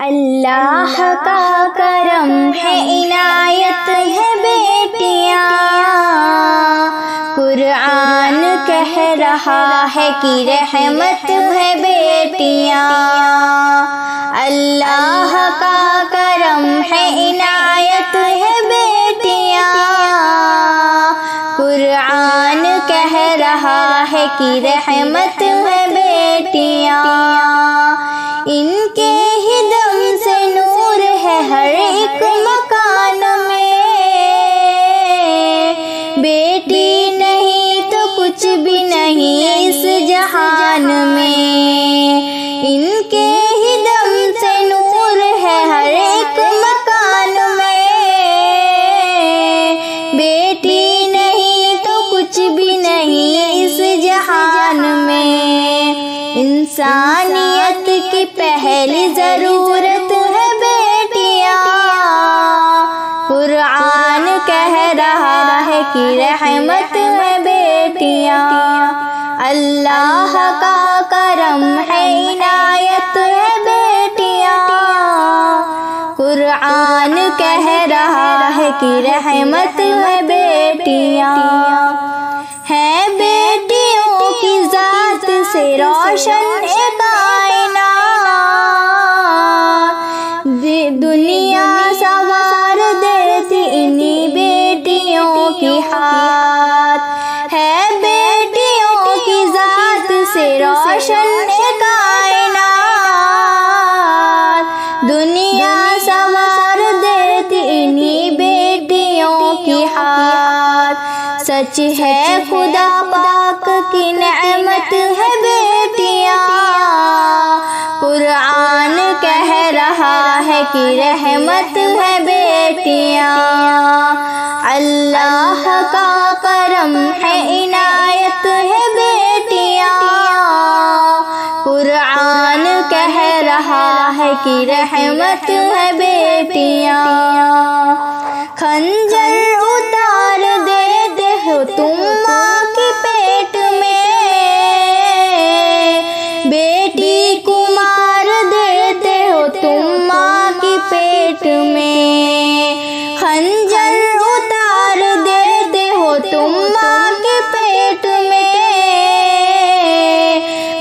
अल्लाह का करम है, इनायत है बेटियां। कुरान कह रहा है कि रहमत है बेटियां। अल्लाह का करम है, इनायत है बेटियां। कुरान कह रहा है कि रहमत है बेटियां। इनके ही दम से नूर है हर एक मकान में। बेटी नहीं तो कुछ भी नहीं इस जहान में। इनके ही दम से नूर है हर एक मकान में। बेटी नहीं तो कुछ भी नहीं इस जहान में। इंसानियत की पहली जरूरत है बेटियां। कुरान कह रहा है कि रहमत है बेटियां। अल्लाह का करम है, इनायत है बेटियां। कुरान कह रहा है कि रहमत है बेटियां। है बेटियों की जात से रोशन दुनिया सवार देती इन्हीं बेटियों की हाथ। है बेटियों की जात से रोशन कायनात। दुनिया सवार देती इन्हीं बेटियों की हाथ। सच है खुदा पाक की नेमत है बेटियां। कुरान कह रहा है कि रहमत है बेटियां। अल्लाह का करम है, इनायत है बेटियां। कुरान कह रहा है कि रहमत है बेटियां। खंजर उतार देते हो तुम माँ के पेट में। बेटी को मार देते हो तुम माँ के पेट में। खंजर उतार देते हो तुम माँ के पेट में।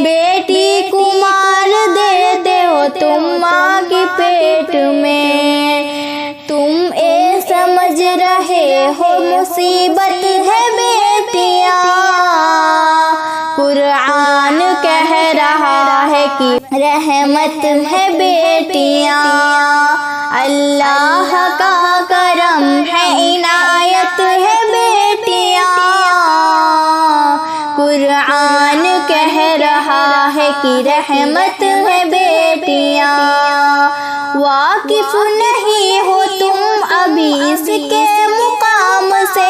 बेटी को मार देते हो तुम माँ के पेट में। तुम ये समझ रहे हो मुसीबत है बेटियां। कुरान कह रहा है कि रहमत है बेटियां। अल्लाह का करम है, इनायत है बेटियां। कुरान कह रहा है कि रहमत है बेटियां। वाकिफ नहीं हो तुम अभी इसके मुकाम से।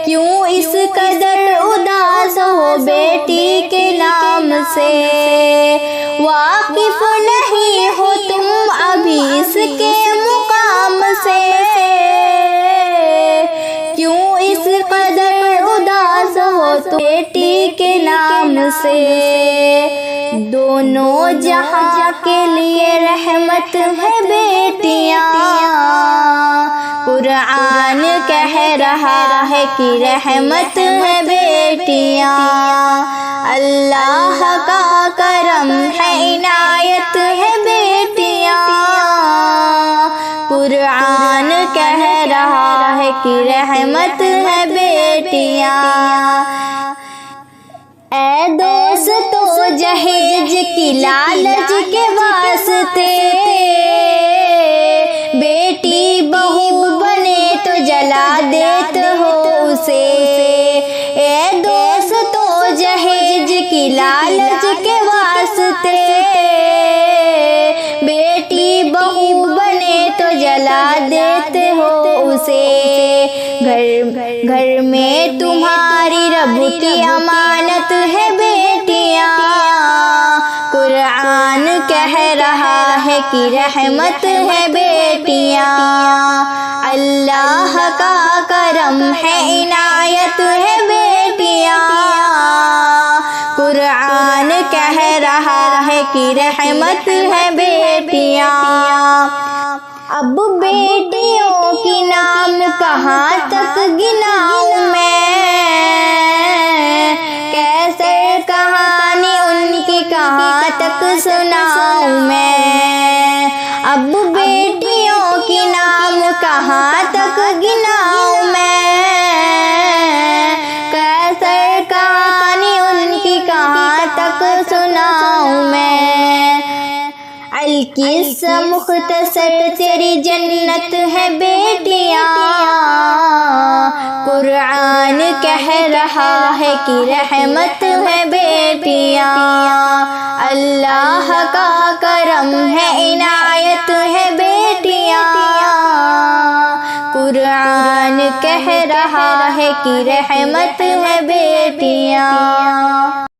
क्यों इस कदर उदास हो बेटी के नाम से। वाकिफ नहीं हो तुम अभी इसके मुकाम से। क्यों इस कदर उदास हो तुम बेटी के नाम से। दोनों जहां के लिए रहमत है बेटियां। कुरान कह रहा है कि रहमत है बेटियां। अल्लाह का करम है, इनायत है बेटियां। कुरान कह रहा है कि रहमत है बेटियां। ऐ दोस्तों जहेज की लालच के वास्ते। बेटी बहू बने तो जला देते हो उसे। ऐ दोस्तों जहेज की लालच के वास्ते। बेटी बहू बने तो जला देते हो उसे। घर में तुम्हारी रब की अमानत है बेटियां। कुरान कह रहा है कि रहमत है बेटियां। अल्लाह का करम है, इनायत है बेटियां। कुरान कह रहा है कि की रहमत है बेटियाँ। अब बेटियों की नाम कहाँ तक गिनाऊं मैं, कैसे कहानी उनकी कहाँ तक सुनाऊं मैं। अब बेटियों की नाम कहाँ तक गिनाऊं मैं, कैसे कहानी उनकी कहाँ तक सुनाऊं मैं। अलकिस्सा मुख्तसर तेरी जन्नत है बेटियाँ, कुरान कह रहा है कि रहमत है बेटियाँ। अल्लाह का करम है इनायत है बेटियाँ, कुरान कह रहा है कि रहमत है बेटियाँ।